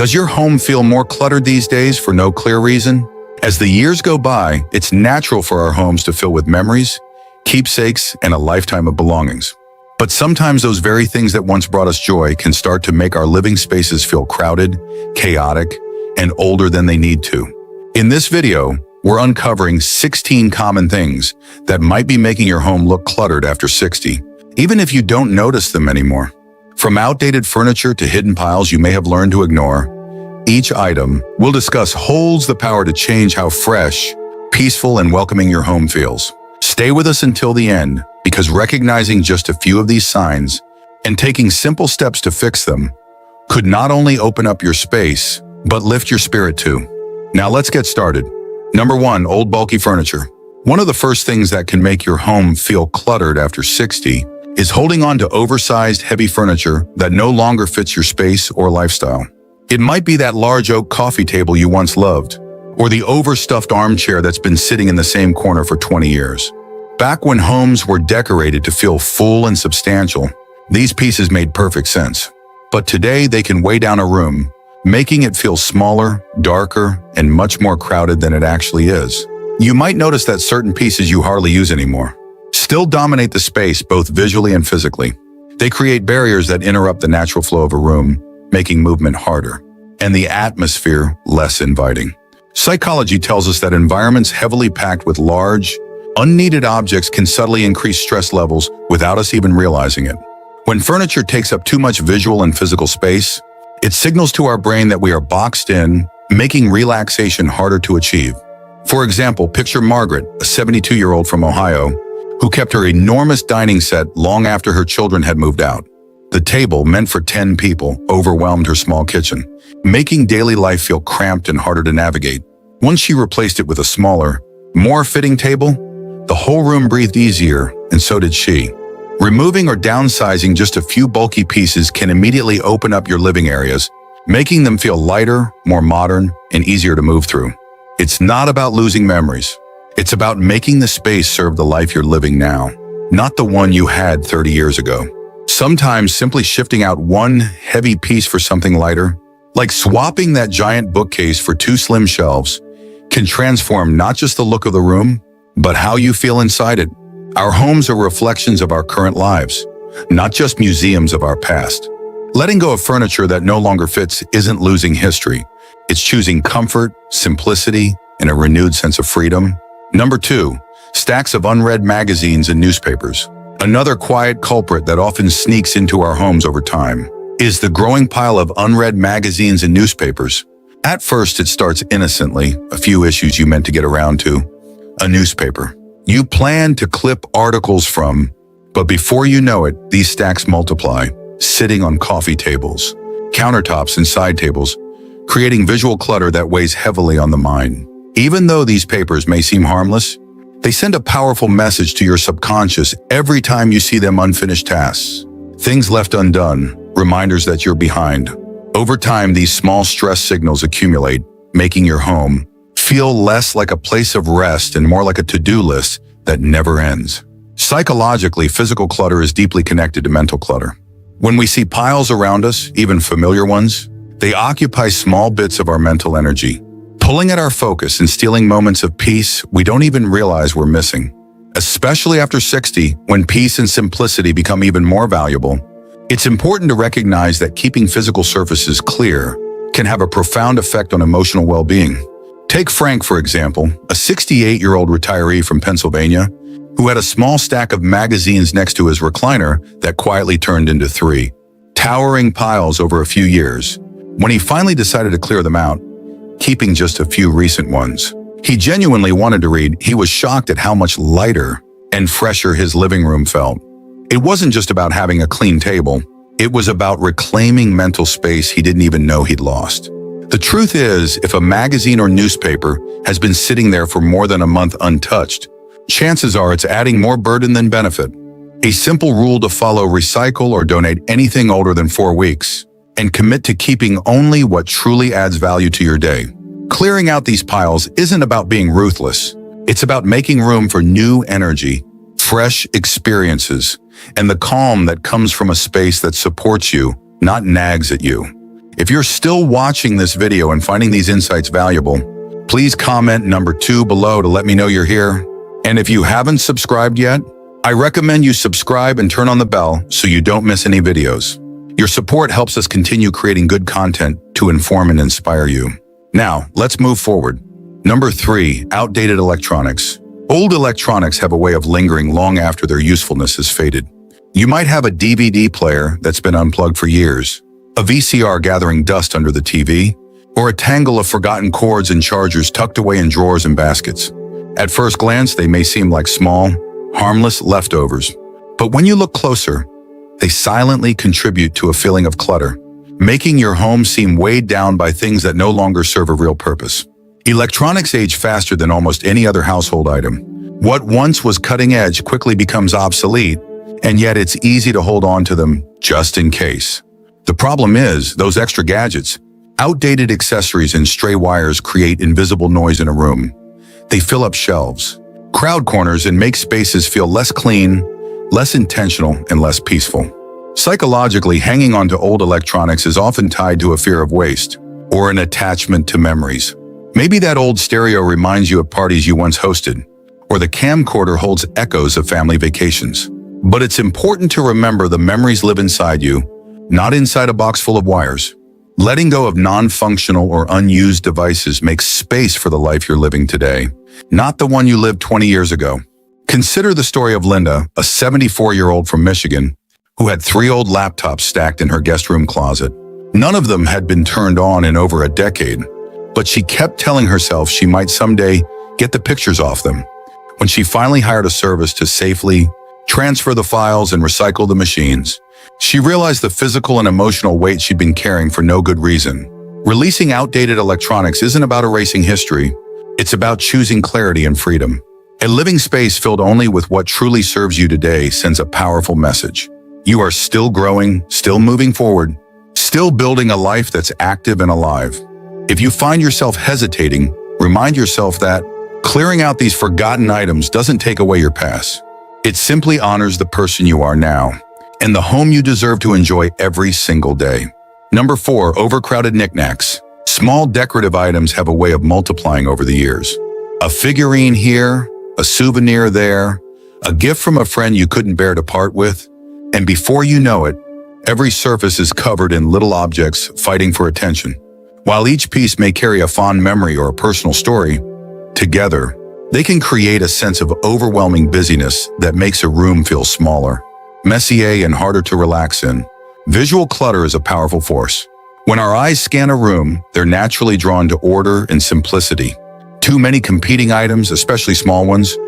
Does your home feel more cluttered these days for no clear reason? As the years go by, it's natural for our homes to fill with memories, keepsakes, and a lifetime of belongings. But sometimes those very things that once brought us joy can start to make our living spaces feel crowded, chaotic, and older than they need to. In this video, we're uncovering 16 common things that might be making your home look cluttered after 60, even if you don't notice them anymore. From outdated furniture to hidden piles you may have learned to ignore, each item we'll discuss holds the power to change how fresh, peaceful, and welcoming your home feels. Stay with us until the end, because recognizing just a few of these signs and taking simple steps to fix them could not only open up your space, but lift your spirit too. Now let's get started. Number 1, old bulky furniture. One of the first things that can make your home feel cluttered after 60 is holding on to oversized, heavy furniture that no longer fits your space or lifestyle. It might be that large oak coffee table you once loved, or the overstuffed armchair that's been sitting in the same corner for 20 years. Back when homes were decorated to feel full and substantial, these pieces made perfect sense. But today they can weigh down a room, making it feel smaller, darker, and much more crowded than it actually is. You might notice that certain pieces you hardly use anymore still dominate the space both visually and physically. They create barriers that interrupt the natural flow of a room, making movement harder, and the atmosphere less inviting. Psychology tells us that environments heavily packed with large, unneeded objects can subtly increase stress levels without us even realizing it. When furniture takes up too much visual and physical space, it signals to our brain that we are boxed in, making relaxation harder to achieve. For example, picture Margaret, a 72-year-old from Ohio, who kept her enormous dining set long after her children had moved out. The table, meant for 10 people, overwhelmed her small kitchen, making daily life feel cramped and harder to navigate. Once she replaced it with a smaller, more fitting table, the whole room breathed easier, and so did she. Removing or downsizing just a few bulky pieces can immediately open up your living areas, making them feel lighter, more modern, and easier to move through. It's not about losing memories. It's about making the space serve the life you're living now, not the one you had 30 years ago. Sometimes simply shifting out one heavy piece for something lighter, like swapping that giant bookcase for 2 slim shelves, can transform not just the look of the room, but how you feel inside it. Our homes are reflections of our current lives, not just museums of our past. Letting go of furniture that no longer fits isn't losing history. It's choosing comfort, simplicity, and a renewed sense of freedom. Number 2, stacks of unread magazines and newspapers. Another quiet culprit that often sneaks into our homes over time is the growing pile of unread magazines and newspapers. At first, it starts innocently, a few issues you meant to get around to. A newspaper you plan to clip articles from, but before you know it, these stacks multiply, sitting on coffee tables, countertops, and side tables, creating visual clutter that weighs heavily on the mind. Even though these papers may seem harmless, they send a powerful message to your subconscious every time you see them: unfinished tasks, things left undone, reminders that you're behind. Over time, these small stress signals accumulate, making your home feel less like a place of rest and more like a to-do list that never ends. Psychologically, physical clutter is deeply connected to mental clutter. When we see piles around us, even familiar ones, they occupy small bits of our mental energy, pulling at our focus and stealing moments of peace we don't even realize we're missing. Especially after 60, when peace and simplicity become even more valuable, it's important to recognize that keeping physical surfaces clear can have a profound effect on emotional well-being. Take Frank, for example, a 68-year-old retiree from Pennsylvania who had a small stack of magazines next to his recliner that quietly turned into 3 towering piles over a few years. When he finally decided to clear them out, keeping just a few recent ones he genuinely wanted to read, he was shocked at how much lighter and fresher his living room felt. It wasn't just about having a clean table. It was about reclaiming mental space he didn't even know he'd lost. The truth is, if a magazine or newspaper has been sitting there for more than a month untouched, chances are it's adding more burden than benefit. A simple rule to follow: recycle or donate anything older than 4 weeks, and commit to keeping only what truly adds value to your day. Clearing out these piles isn't about being ruthless. It's about making room for new energy, fresh experiences, and the calm that comes from a space that supports you, not nags at you. If you're still watching this video and finding these insights valuable, please comment number 2 below to let me know you're here. And if you haven't subscribed yet, I recommend you subscribe and turn on the bell so you don't miss any videos. Your support helps us continue creating good content to inform and inspire you. Now, let's move forward. Number 3, outdated electronics. Old electronics have a way of lingering long after their usefulness has faded. You might have a DVD player that's been unplugged for years, a VCR gathering dust under the TV, or a tangle of forgotten cords and chargers tucked away in drawers and baskets. At first glance, they may seem like small, harmless leftovers, but when you look closer, they silently contribute to a feeling of clutter, making your home seem weighed down by things that no longer serve a real purpose. Electronics age faster than almost any other household item. What once was cutting edge quickly becomes obsolete, and yet it's easy to hold on to them just in case. The problem is, those extra gadgets, outdated accessories and stray wires create invisible noise in a room. They fill up shelves, crowd corners, and make spaces feel less clean, less intentional, and less peaceful. Psychologically, hanging on to old electronics is often tied to a fear of waste or an attachment to memories. Maybe that old stereo reminds you of parties you once hosted, or the camcorder holds echoes of family vacations. But it's important to remember the memories live inside you, not inside a box full of wires. Letting go of non-functional or unused devices makes space for the life you're living today, not the one you lived 20 years ago. Consider the story of Linda, a 74-year-old from Michigan, who had 3 old laptops stacked in her guest room closet. None of them had been turned on in over a decade, but she kept telling herself she might someday get the pictures off them. When she finally hired a service to safely transfer the files and recycle the machines, she realized the physical and emotional weight she'd been carrying for no good reason. Releasing outdated electronics isn't about erasing history, it's about choosing clarity and freedom. A living space filled only with what truly serves you today sends a powerful message. You are still growing, still moving forward, still building a life that's active and alive. If you find yourself hesitating, remind yourself that clearing out these forgotten items doesn't take away your past. It simply honors the person you are now and the home you deserve to enjoy every single day. Number 4, overcrowded knickknacks. Small decorative items have a way of multiplying over the years. A figurine here, a souvenir there, a gift from a friend you couldn't bear to part with, and before you know it, every surface is covered in little objects fighting for attention. While each piece may carry a fond memory or a personal story, together, they can create a sense of overwhelming busyness that makes a room feel smaller, messier, and harder to relax in. Visual clutter is a powerful force. When our eyes scan a room, they're naturally drawn to order and simplicity. Too many competing items, especially small ones,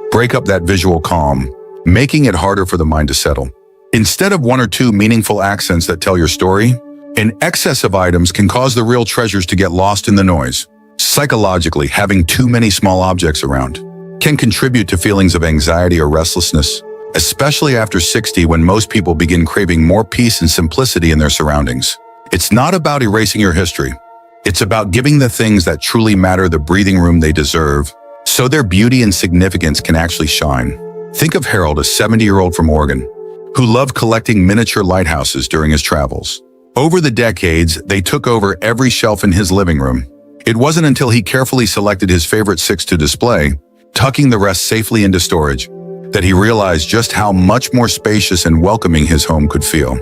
break up that visual calm, making it harder for the mind to settle. Instead of 1 or 2 meaningful accents that tell your story, an excess of items can cause the real treasures to get lost in the noise. Psychologically, having too many small objects around can contribute to feelings of anxiety or restlessness, especially after 60, when most people begin craving more peace and simplicity in their surroundings. It's not about erasing your history. It's about giving the things that truly matter the breathing room they deserve, so their beauty and significance can actually shine. Think of Harold, a 70-year-old from Oregon, who loved collecting miniature lighthouses during his travels. Over the decades, they took over every shelf in his living room. It wasn't until he carefully selected his favorite 6 to display, tucking the rest safely into storage, that he realized just how much more spacious and welcoming his home could feel.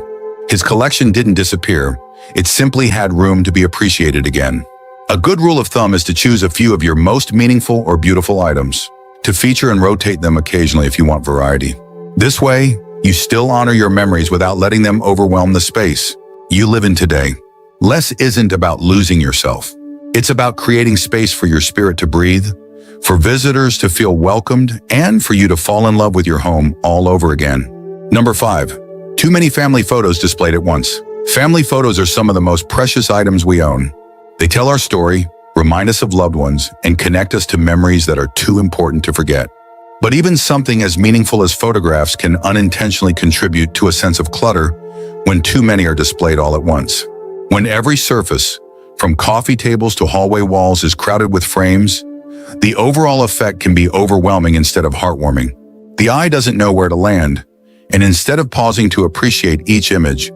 His collection didn't disappear, it simply had room to be appreciated again. A good rule of thumb is to choose a few of your most meaningful or beautiful items, to feature and rotate them occasionally if you want variety. This way, you still honor your memories without letting them overwhelm the space you live in today. Less isn't about losing yourself. It's about creating space for your spirit to breathe, for visitors to feel welcomed, and for you to fall in love with your home all over again. Number 5, too many family photos displayed at once. Family photos are some of the most precious items we own. They tell our story, remind us of loved ones, and connect us to memories that are too important to forget. But even something as meaningful as photographs can unintentionally contribute to a sense of clutter when too many are displayed all at once. When every surface, from coffee tables to hallway walls, is crowded with frames, the overall effect can be overwhelming instead of heartwarming. The eye doesn't know where to land, and instead of pausing to appreciate each image,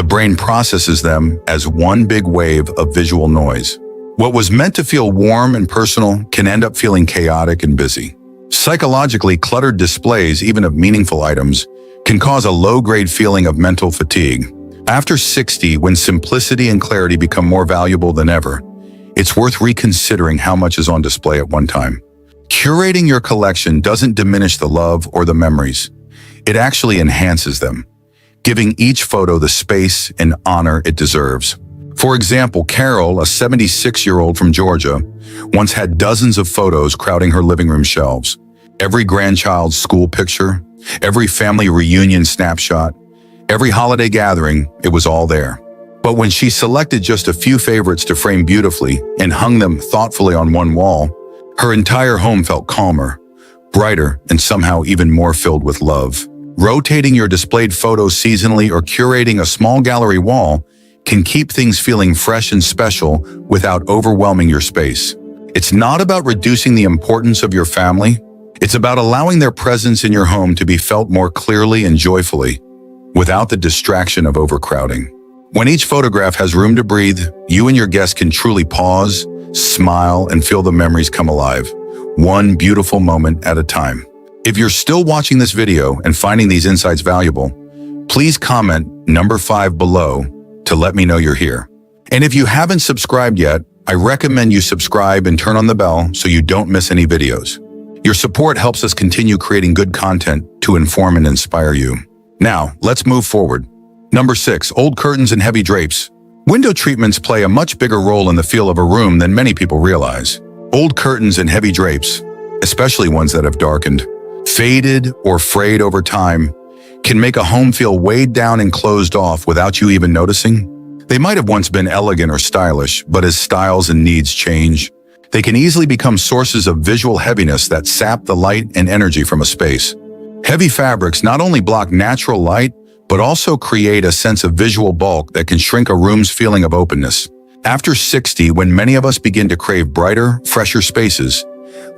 The brain processes them as one big wave of visual noise. What was meant to feel warm and personal can end up feeling chaotic and busy. Psychologically, cluttered displays, even of meaningful items, can cause a low-grade feeling of mental fatigue. After 60, when simplicity and clarity become more valuable than ever, it's worth reconsidering how much is on display at one time. Curating your collection doesn't diminish the love or the memories. It actually enhances them, giving each photo the space and honor it deserves. For example, Carol, a 76-year-old from Georgia, once had dozens of photos crowding her living room shelves. Every grandchild's school picture, every family reunion snapshot, every holiday gathering, it was all there. But when she selected just a few favorites to frame beautifully and hung them thoughtfully on one wall, her entire home felt calmer, brighter, and somehow even more filled with love. Rotating your displayed photos seasonally or curating a small gallery wall can keep things feeling fresh and special without overwhelming your space. It's not about reducing the importance of your family. It's about allowing their presence in your home to be felt more clearly and joyfully, without the distraction of overcrowding. When each photograph has room to breathe, you and your guests can truly pause, smile, and feel the memories come alive, one beautiful moment at a time. If you're still watching this video and finding these insights valuable, please comment number 5 below to let me know you're here. And if you haven't subscribed yet, I recommend you subscribe and turn on the bell so you don't miss any videos. Your support helps us continue creating good content to inform and inspire you. Now, let's move forward. Number 6, old curtains and heavy drapes. Window treatments play a much bigger role in the feel of a room than many people realize. Old curtains and heavy drapes, especially ones that have darkened, faded, or frayed over time, can make a home feel weighed down and closed off without you even noticing. They might have once been elegant or stylish, but as styles and needs change, they can easily become sources of visual heaviness that sap the light and energy from a space. Heavy fabrics not only block natural light, but also create a sense of visual bulk that can shrink a room's feeling of openness. After 60, when many of us begin to crave brighter, fresher spaces,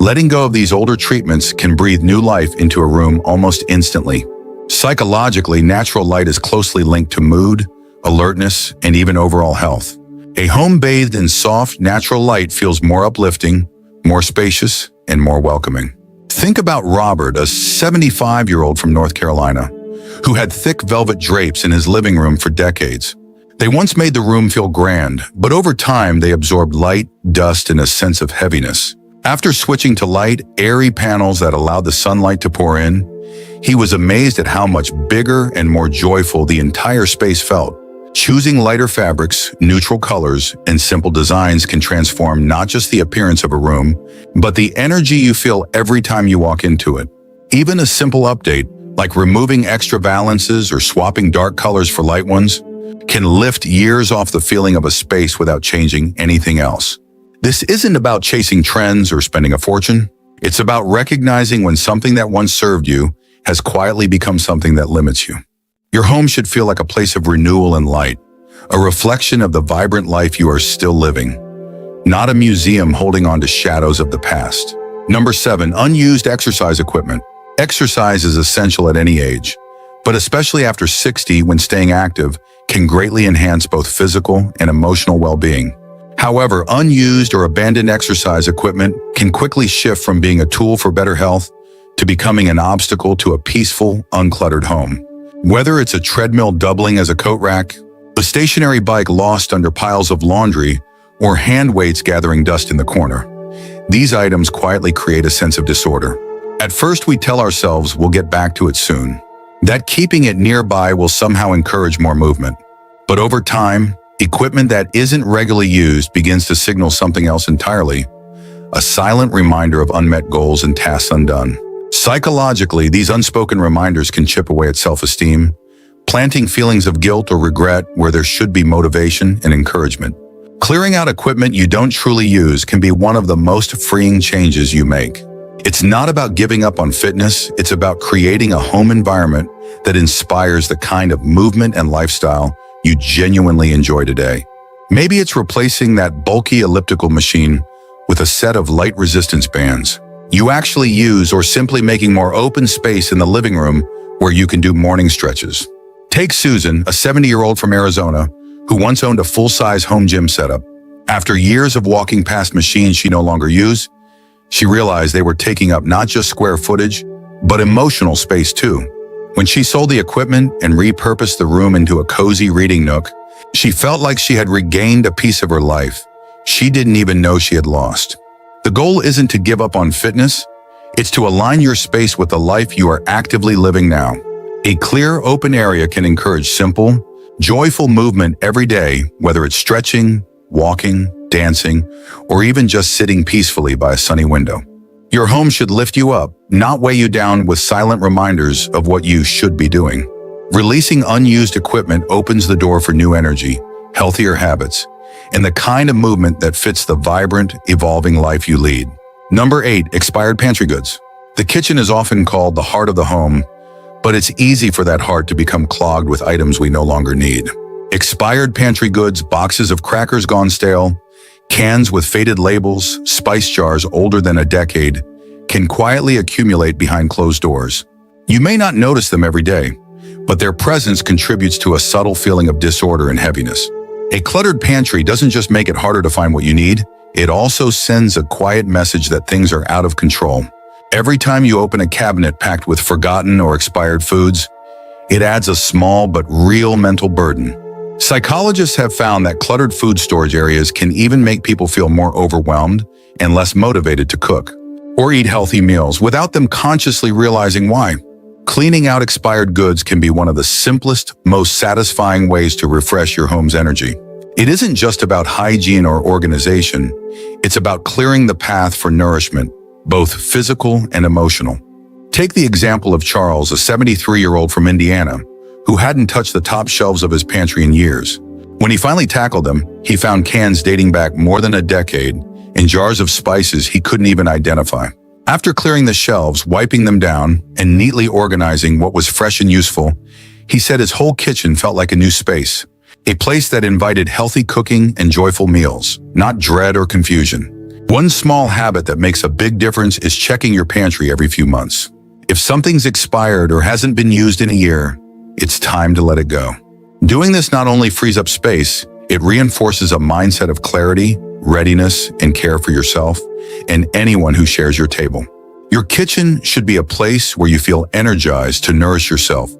letting go of these older treatments can breathe new life into a room almost instantly. Psychologically, natural light is closely linked to mood, alertness, and even overall health. A home bathed in soft, natural light feels more uplifting, more spacious, and more welcoming. Think about Robert, a 75-year-old from North Carolina, who had thick velvet drapes in his living room for decades. They once made the room feel grand, but over time they absorbed light, dust, and a sense of heaviness. After switching to light, airy panels that allowed the sunlight to pour in, he was amazed at how much bigger and more joyful the entire space felt. Choosing lighter fabrics, neutral colors, and simple designs can transform not just the appearance of a room, but the energy you feel every time you walk into it. Even a simple update, like removing extra valances or swapping dark colors for light ones, can lift years off the feeling of a space without changing anything else. This isn't about chasing trends or spending a fortune. It's about recognizing when something that once served you has quietly become something that limits you. Your home should feel like a place of renewal and light, a reflection of the vibrant life you are still living, not a museum holding on to shadows of the past. Number 7, unused exercise equipment. Exercise is essential at any age, but especially after 60, when staying active can greatly enhance both physical and emotional well-being. However, unused or abandoned exercise equipment can quickly shift from being a tool for better health to becoming an obstacle to a peaceful, uncluttered home. Whether it's a treadmill doubling as a coat rack, a stationary bike lost under piles of laundry, or hand weights gathering dust in the corner, these items quietly create a sense of disorder. At first, we tell ourselves we'll get back to it soon, that keeping it nearby will somehow encourage more movement. But over time, equipment that isn't regularly used begins to signal something else entirely, a silent reminder of unmet goals and tasks undone. Psychologically, these unspoken reminders can chip away at self-esteem, planting feelings of guilt or regret where there should be motivation and encouragement. Clearing out equipment you don't truly use can be one of the most freeing changes you make. It's not about giving up on fitness, it's about creating a home environment that inspires the kind of movement and lifestyle you genuinely enjoy today. Maybe it's replacing that bulky elliptical machine with a set of light resistance bands you actually use, or simply making more open space in the living room where you can do morning stretches. Take Susan, a 70-year-old from Arizona, who once owned a full-size home gym setup. After years of walking past machines she no longer used, she realized they were taking up not just square footage, but emotional space too. When she sold the equipment and repurposed the room into a cozy reading nook, she felt like she had regained a piece of her life she didn't even know she had lost. The goal isn't to give up on fitness, it's to align your space with the life you are actively living now. A clear, open area can encourage simple, joyful movement every day, whether it's stretching, walking, dancing, or even just sitting peacefully by a sunny window. Your home should lift you up, not weigh you down with silent reminders of what you should be doing. Releasing unused equipment opens the door for new energy, healthier habits, and the kind of movement that fits the vibrant, evolving life you lead. Number 8, expired pantry goods. The kitchen is often called the heart of the home, but it's easy for that heart to become clogged with items we no longer need. Expired pantry goods, boxes of crackers gone stale, cans with faded labels, spice jars older than a decade, can quietly accumulate behind closed doors. You may not notice them every day, but their presence contributes to a subtle feeling of disorder and heaviness. A cluttered pantry doesn't just make it harder to find what you need, it also sends a quiet message that things are out of control. Every time you open a cabinet packed with forgotten or expired foods, it adds a small but real mental burden. Psychologists have found that cluttered food storage areas can even make people feel more overwhelmed and less motivated to cook or eat healthy meals without them consciously realizing why. Cleaning out expired goods can be one of the simplest, most satisfying ways to refresh your home's energy. It isn't just about hygiene or organization, it's about clearing the path for nourishment, both physical and emotional. Take the example of Charles, a 73-year-old from Indiana, who hadn't touched the top shelves of his pantry in years. When he finally tackled them, he found cans dating back more than a decade and jars of spices he couldn't even identify. After clearing the shelves, wiping them down, and neatly organizing what was fresh and useful, he said his whole kitchen felt like a new space, a place that invited healthy cooking and joyful meals, not dread or confusion. One small habit that makes a big difference is checking your pantry every few months. If something's expired or hasn't been used in a year, it's time to let it go. Doing this not only frees up space, it reinforces a mindset of clarity, readiness, and care for yourself and anyone who shares your table. Your kitchen should be a place where you feel energized to nourish yourself,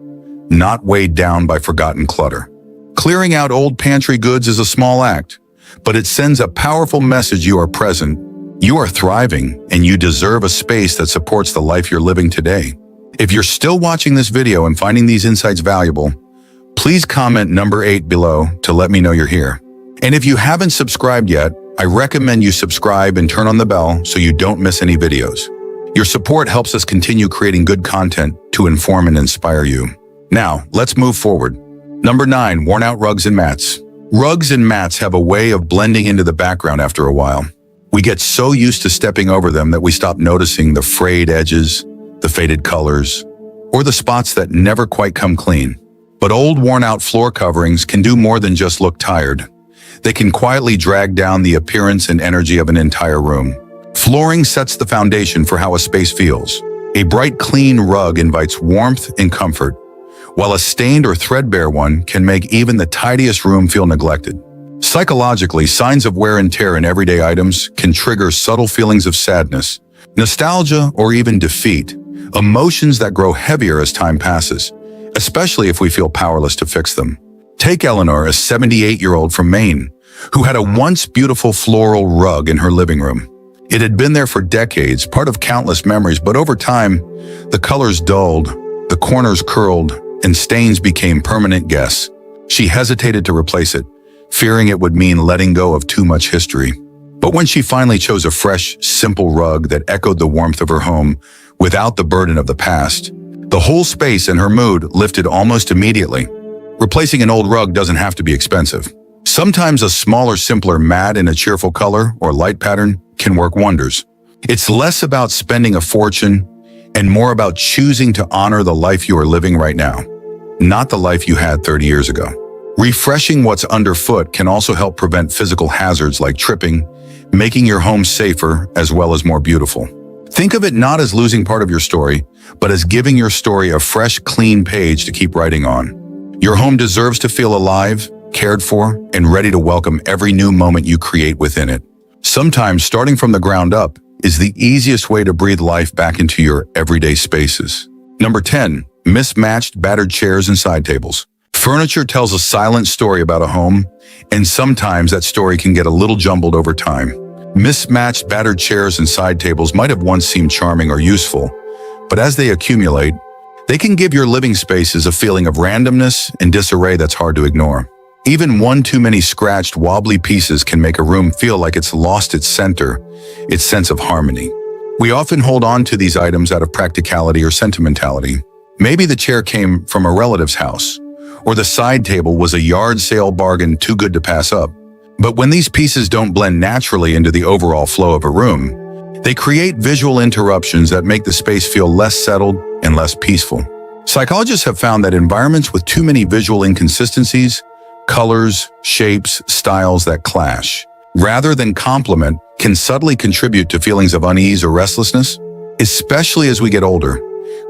not weighed down by forgotten clutter. Clearing out old pantry goods is a small act, but it sends a powerful message: you are present, you are thriving, and you deserve a space that supports the life you're living today. If you're still watching this video and finding these insights valuable, please comment number 8 below to let me know you're here. And if you haven't subscribed yet, I recommend you subscribe and turn on the bell so you don't miss any videos. Your support helps us continue creating good content to inform and inspire you. Now, let's move forward. Number 9, worn out rugs and mats. Rugs and mats have a way of blending into the background after a while. We get so used to stepping over them that we stop noticing the frayed edges, the faded colors, or the spots that never quite come clean. But old worn-out floor coverings can do more than just look tired. They can quietly drag down the appearance and energy of an entire room. Flooring sets the foundation for how a space feels. A bright, clean rug invites warmth and comfort, while a stained or threadbare one can make even the tidiest room feel neglected. Psychologically, signs of wear and tear in everyday items can trigger subtle feelings of sadness, nostalgia, or even defeat, emotions that grow heavier as time passes, especially if we feel powerless to fix them. Take Eleanor, a 78-year-old from Maine, who had a once beautiful floral rug in her living room. It had been there for decades, part of countless memories, but over time, the colors dulled, the corners curled, and stains became permanent guests. She hesitated to replace it, fearing it would mean letting go of too much history. But when she finally chose a fresh, simple rug that echoed the warmth of her home without the burden of the past, the whole space and her mood lifted almost immediately. Replacing an old rug doesn't have to be expensive. Sometimes a smaller, simpler mat in a cheerful color or light pattern can work wonders. It's less about spending a fortune and more about choosing to honor the life you are living right now, not the life you had 30 years ago. Refreshing what's underfoot can also help prevent physical hazards like tripping, making your home safer as well as more beautiful. Think of it not as losing part of your story, but as giving your story a fresh, clean page to keep writing on. Your home deserves to feel alive, cared for, and ready to welcome every new moment you create within it. Sometimes starting from the ground up is the easiest way to breathe life back into your everyday spaces. Number 10. Mismatched, battered chairs and side tables. Furniture tells a silent story about a home, and sometimes that story can get a little jumbled over time. Mismatched, battered chairs and side tables might have once seemed charming or useful, but as they accumulate, they can give your living spaces a feeling of randomness and disarray that's hard to ignore. Even one too many scratched, wobbly pieces can make a room feel like it's lost its center, its sense of harmony. We often hold on to these items out of practicality or sentimentality. Maybe the chair came from a relative's house, or the side table was a yard sale bargain too good to pass up. But when these pieces don't blend naturally into the overall flow of a room, they create visual interruptions that make the space feel less settled and less peaceful. Psychologists have found that environments with too many visual inconsistencies, colors, shapes, styles that clash, rather than complement, can subtly contribute to feelings of unease or restlessness. Especially as we get older,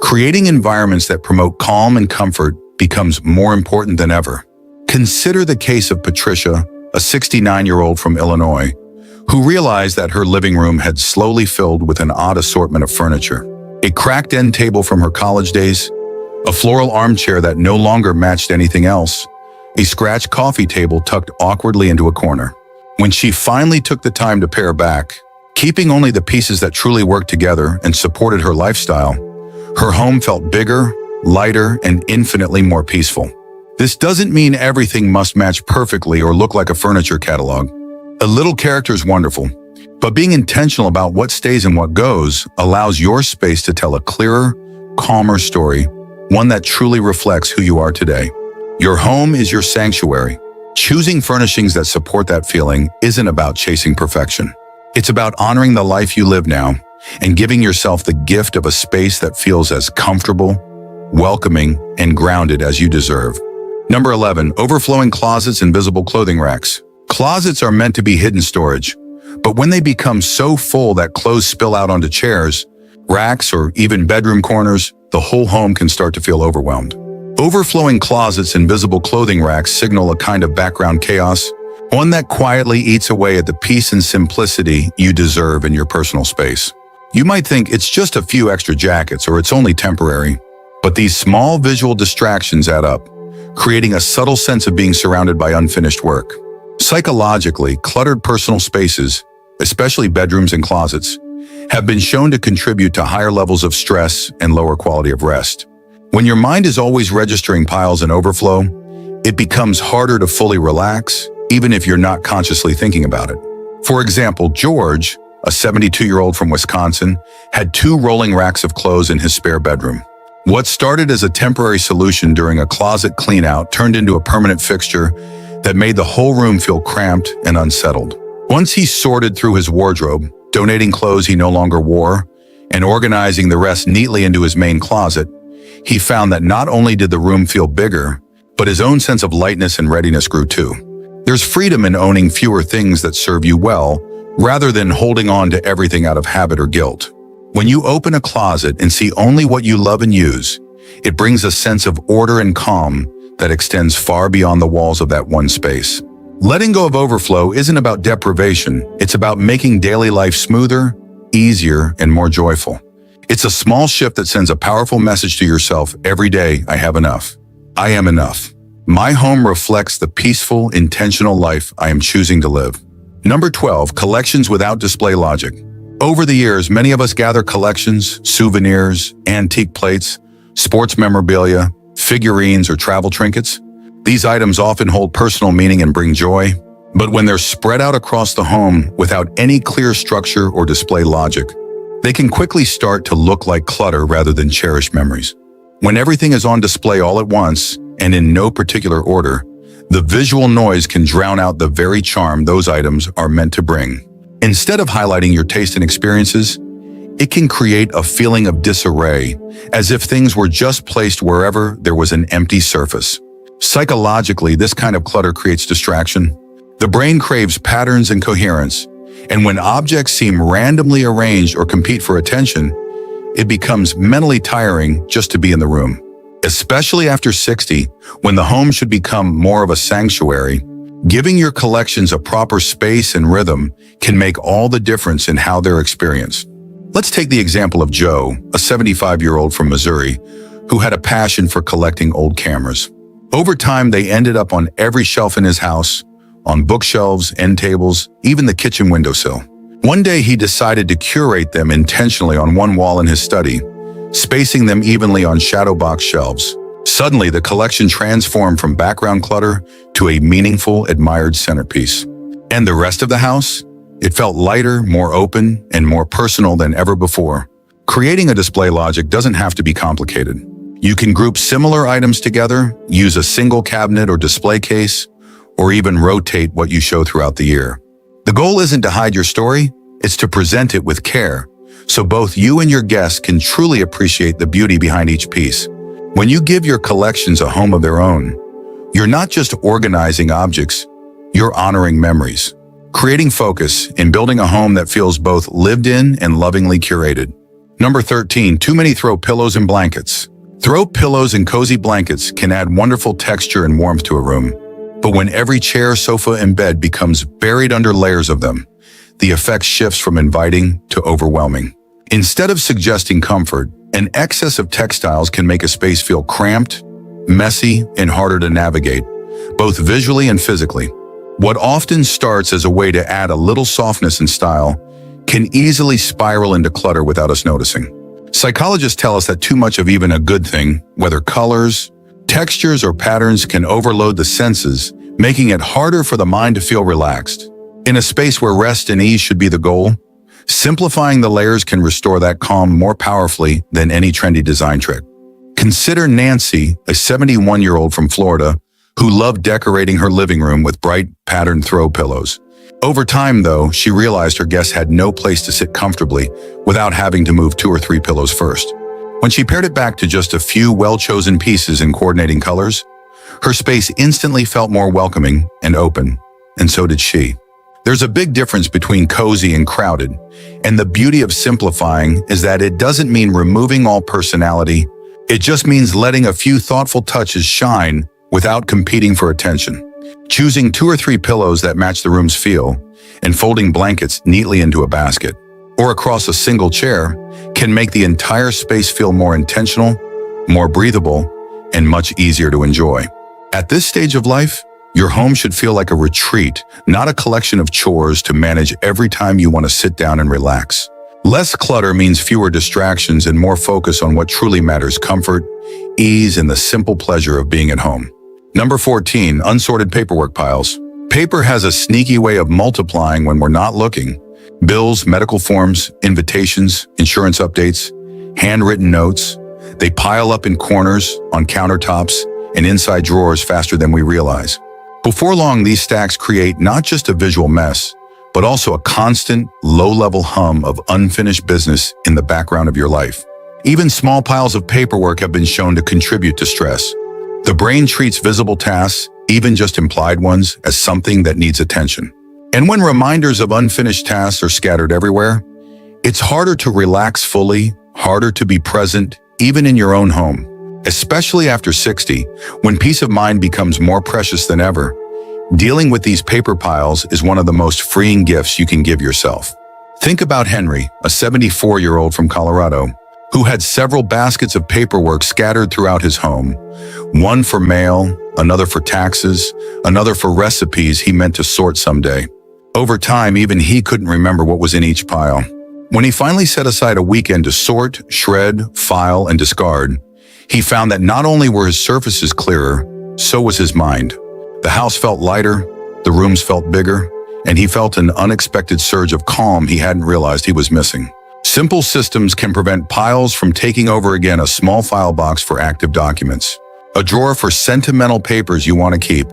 creating environments that promote calm and comfort becomes more important than ever. Consider the case of Patricia, a 69-year-old from Illinois, who realized that her living room had slowly filled with an odd assortment of furniture. A cracked end table from her college days, a floral armchair that no longer matched anything else, a scratched coffee table tucked awkwardly into a corner. When she finally took the time to pare back, keeping only the pieces that truly worked together and supported her lifestyle, her home felt bigger, lighter, and infinitely more peaceful. This doesn't mean everything must match perfectly or look like a furniture catalog. A little character is wonderful, but being intentional about what stays and what goes allows your space to tell a clearer, calmer story, one that truly reflects who you are today. Your home is your sanctuary. Choosing furnishings that support that feeling isn't about chasing perfection. It's about honoring the life you live now and giving yourself the gift of a space that feels as comfortable, welcoming, and grounded as you deserve. Number 11. Overflowing closets and visible clothing racks. Closets are meant to be hidden storage, but when they become so full that clothes spill out onto chairs, racks, or even bedroom corners, the whole home can start to feel overwhelmed. Overflowing closets and visible clothing racks signal a kind of background chaos, one that quietly eats away at the peace and simplicity you deserve in your personal space. You might think it's just a few extra jackets or it's only temporary, but these small visual distractions add up, creating a subtle sense of being surrounded by unfinished work. Psychologically, cluttered personal spaces, especially bedrooms and closets, have been shown to contribute to higher levels of stress and lower quality of rest. When your mind is always registering piles and overflow, it becomes harder to fully relax, even if you're not consciously thinking about it. For example, George, a 72-year-old from Wisconsin, had 2 rolling racks of clothes in his spare bedroom. What started as a temporary solution during a closet clean-out turned into a permanent fixture that made the whole room feel cramped and unsettled. Once he sorted through his wardrobe, donating clothes he no longer wore, and organizing the rest neatly into his main closet, he found that not only did the room feel bigger, but his own sense of lightness and readiness grew too. There's freedom in owning fewer things that serve you well, rather than holding on to everything out of habit or guilt. When you open a closet and see only what you love and use, it brings a sense of order and calm that extends far beyond the walls of that one space. Letting go of overflow isn't about deprivation, it's about making daily life smoother, easier, and more joyful. It's a small shift that sends a powerful message to yourself every day: I have enough. I am enough. My home reflects the peaceful, intentional life I am choosing to live. Number 12. Collections without display logic. Over the years, many of us gather collections, souvenirs, antique plates, sports memorabilia, figurines, or travel trinkets. These items often hold personal meaning and bring joy, but when they're spread out across the home without any clear structure or display logic, they can quickly start to look like clutter rather than cherished memories. When everything is on display all at once and in no particular order, the visual noise can drown out the very charm those items are meant to bring. Instead of highlighting your taste and experiences, it can create a feeling of disarray, as if things were just placed wherever there was an empty surface. Psychologically, this kind of clutter creates distraction. The brain craves patterns and coherence, and when objects seem randomly arranged or compete for attention, it becomes mentally tiring just to be in the room. Especially after 60, when the home should become more of a sanctuary, giving your collections a proper space and rhythm can make all the difference in how they're experienced. Let's take the example of Joe, a 75-year-old from Missouri, who had a passion for collecting old cameras. Over time, they ended up on every shelf in his house, on bookshelves, end tables, even the kitchen windowsill. One day, he decided to curate them intentionally on one wall in his study, spacing them evenly on shadow box shelves. Suddenly, the collection transformed from background clutter to a meaningful, admired centerpiece. And the rest of the house? It felt lighter, more open, and more personal than ever before. Creating a display logic doesn't have to be complicated. You can group similar items together, use a single cabinet or display case, or even rotate what you show throughout the year. The goal isn't to hide your story, it's to present it with care, so both you and your guests can truly appreciate the beauty behind each piece. When you give your collections a home of their own, you're not just organizing objects, you're honoring memories, creating focus, and building a home that feels both lived in and lovingly curated. Number 13, too many throw pillows and blankets. Throw pillows and cozy blankets can add wonderful texture and warmth to a room. But when every chair, sofa, and bed becomes buried under layers of them, the effect shifts from inviting to overwhelming. Instead of suggesting comfort, an excess of textiles can make a space feel cramped, messy, and harder to navigate, both visually and physically. What often starts as a way to add a little softness and style can easily spiral into clutter without us noticing. Psychologists tell us that too much of even a good thing, whether colors, textures, or patterns, can overload the senses, making it harder for the mind to feel relaxed. In a space where rest and ease should be the goal, simplifying the layers can restore that calm more powerfully than any trendy design trick. Consider Nancy, a 71-year-old from Florida, who loved decorating her living room with bright, patterned throw pillows. Over time, though, she realized her guests had no place to sit comfortably without having to move 2 or 3 pillows first. When she paired it back to just a few well-chosen pieces in coordinating colors, her space instantly felt more welcoming and open, and so did she. There's a big difference between cozy and crowded, and the beauty of simplifying is that it doesn't mean removing all personality. It just means letting a few thoughtful touches shine without competing for attention. Choosing 2 or 3 pillows that match the room's feel and folding blankets neatly into a basket or across a single chair can make the entire space feel more intentional, more breathable, and much easier to enjoy. At this stage of life, your home should feel like a retreat, not a collection of chores to manage every time you want to sit down and relax. Less clutter means fewer distractions and more focus on what truly matters: comfort, ease, and the simple pleasure of being at home. Number 14, unsorted paperwork piles. Paper has a sneaky way of multiplying when we're not looking. Bills, medical forms, invitations, insurance updates, handwritten notes. They pile up in corners, on countertops, and inside drawers faster than we realize. Before long, these stacks create not just a visual mess, but also a constant, low-level hum of unfinished business in the background of your life. Even small piles of paperwork have been shown to contribute to stress. The brain treats visible tasks, even just implied ones, as something that needs attention. And when reminders of unfinished tasks are scattered everywhere, it's harder to relax fully, harder to be present, even in your own home. Especially after 60, when peace of mind becomes more precious than ever, dealing with these paper piles is one of the most freeing gifts you can give yourself. Think about Henry, a 74-year-old from Colorado, who had several baskets of paperwork scattered throughout his home, one for mail, another for taxes, another for recipes he meant to sort someday. Over time, even he couldn't remember what was in each pile. When he finally set aside a weekend to sort, shred, file, and discard, he found that not only were his surfaces clearer, so was his mind. The house felt lighter, the rooms felt bigger, and he felt an unexpected surge of calm he hadn't realized he was missing. Simple systems can prevent piles from taking over again: a small file box for active documents, a drawer for sentimental papers you want to keep,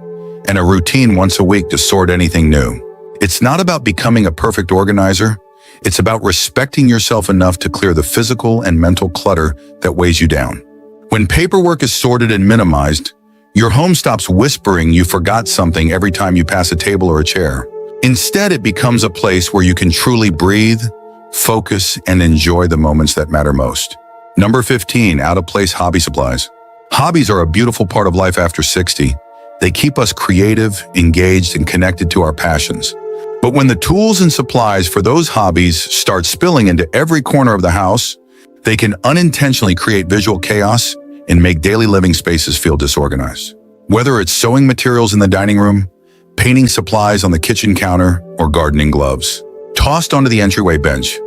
and a routine once a week to sort anything new. It's not about becoming a perfect organizer. It's about respecting yourself enough to clear the physical and mental clutter that weighs you down. When paperwork is sorted and minimized, your home stops whispering you forgot something every time you pass a table or a chair. Instead, it becomes a place where you can truly breathe, focus, and enjoy the moments that matter most. Number 15, out-of-place hobby supplies. Hobbies are a beautiful part of life after 60. They keep us creative, engaged, and connected to our passions. But when the tools and supplies for those hobbies start spilling into every corner of the house, they can unintentionally create visual chaos and make daily living spaces feel disorganized. Whether it's sewing materials in the dining room, painting supplies on the kitchen counter, or gardening gloves, tossed onto the entryway bench,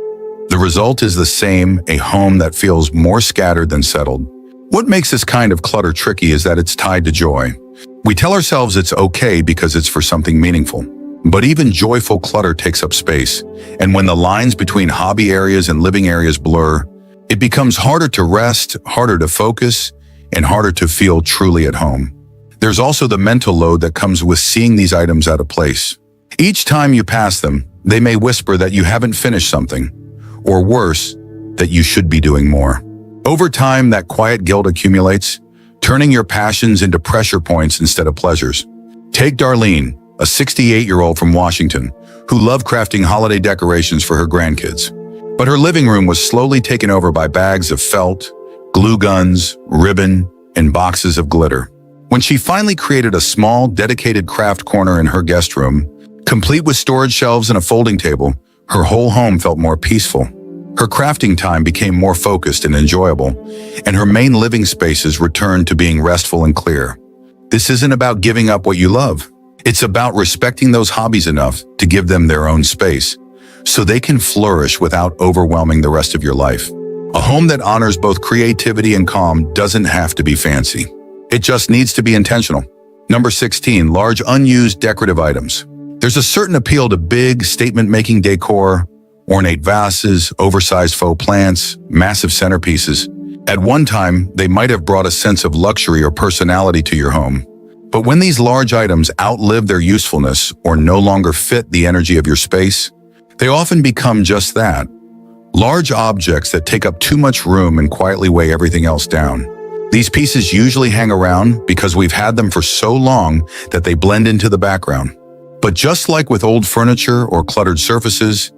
the result is the same, a home that feels more scattered than settled. What makes this kind of clutter tricky is that it's tied to joy. We tell ourselves it's okay because it's for something meaningful. But even joyful clutter takes up space, and when the lines between hobby areas and living areas blur, it becomes harder to rest, harder to focus, and harder to feel truly at home. There's also the mental load that comes with seeing these items out of place. Each time you pass them, they may whisper that you haven't finished something, or worse, that you should be doing more. Over time, that quiet guilt accumulates, turning your passions into pressure points instead of pleasures. Take Darlene, a 68-year-old from Washington, who loved crafting holiday decorations for her grandkids. But her living room was slowly taken over by bags of felt, glue guns, ribbon, and boxes of glitter. When she finally created a small, dedicated craft corner in her guest room, complete with storage shelves and a folding table, her whole home felt more peaceful. Her crafting time became more focused and enjoyable, and her main living spaces returned to being restful and clear. This isn't about giving up what you love. It's about respecting those hobbies enough to give them their own space, so they can flourish without overwhelming the rest of your life. A home that honors both creativity and calm doesn't have to be fancy. It just needs to be intentional. Number 16, large unused decorative items. There's a certain appeal to big, statement-making decor, ornate vases, oversized faux plants, massive centerpieces. At one time, they might have brought a sense of luxury or personality to your home. But when these large items outlive their usefulness or no longer fit the energy of your space, they often become just that, large objects that take up too much room and quietly weigh everything else down. These pieces usually hang around because we've had them for so long that they blend into the background. But just like with old furniture or cluttered surfaces,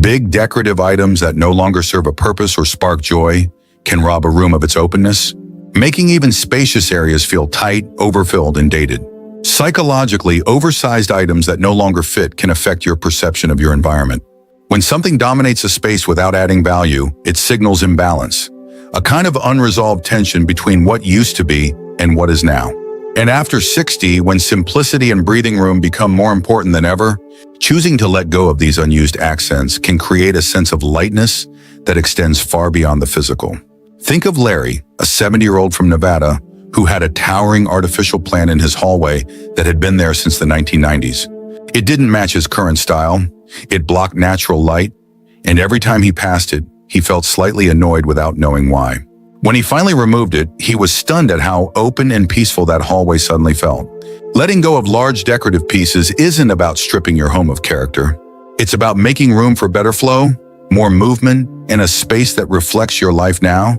big decorative items that no longer serve a purpose or spark joy can rob a room of its openness, making even spacious areas feel tight, overfilled, and dated. Psychologically, oversized items that no longer fit can affect your perception of your environment. When something dominates a space without adding value, it signals imbalance, a kind of unresolved tension between what used to be and what is now. And after 60, when simplicity and breathing room become more important than ever, choosing to let go of these unused accents can create a sense of lightness that extends far beyond the physical. Think of Larry, a 70-year-old from Nevada, who had a towering artificial plant in his hallway that had been there since the 1990s. It didn't match his current style, it blocked natural light, and every time he passed it, he felt slightly annoyed without knowing why. When he finally removed it, he was stunned at how open and peaceful that hallway suddenly felt. Letting go of large decorative pieces isn't about stripping your home of character. It's about making room for better flow, more movement, and a space that reflects your life now,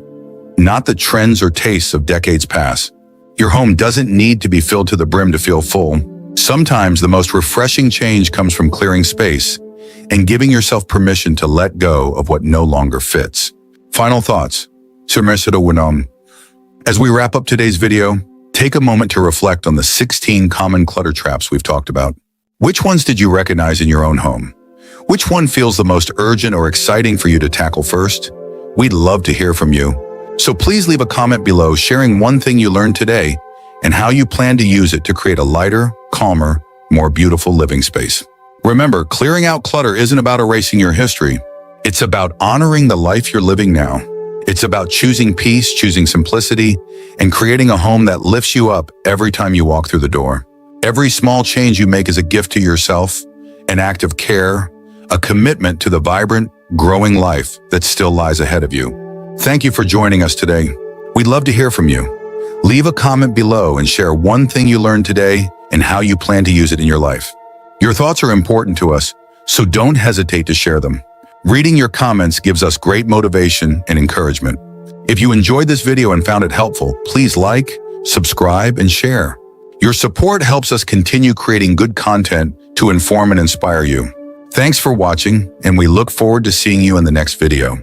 not the trends or tastes of decades past. Your home doesn't need to be filled to the brim to feel full. Sometimes the most refreshing change comes from clearing space and giving yourself permission to let go of what no longer fits. Final thoughts. As we wrap up today's video, take a moment to reflect on the 16 common clutter traps we've talked about. Which ones did you recognize in your own home? Which one feels the most urgent or exciting for you to tackle first? We'd love to hear from you. So please leave a comment below sharing one thing you learned today and how you plan to use it to create a lighter, calmer, more beautiful living space. Remember, clearing out clutter isn't about erasing your history. It's about honoring the life you're living now. It's about choosing peace, choosing simplicity, and creating a home that lifts you up every time you walk through the door. Every small change you make is a gift to yourself, an act of care, a commitment to the vibrant, growing life that still lies ahead of you. Thank you for joining us today. We'd love to hear from you. Leave a comment below and share one thing you learned today and how you plan to use it in your life. Your thoughts are important to us, so don't hesitate to share them. Reading your comments gives us great motivation and encouragement. If you enjoyed this video and found it helpful, please like, subscribe, and share. Your support helps us continue creating good content to inform and inspire you. Thanks for watching, and we look forward to seeing you in the next video.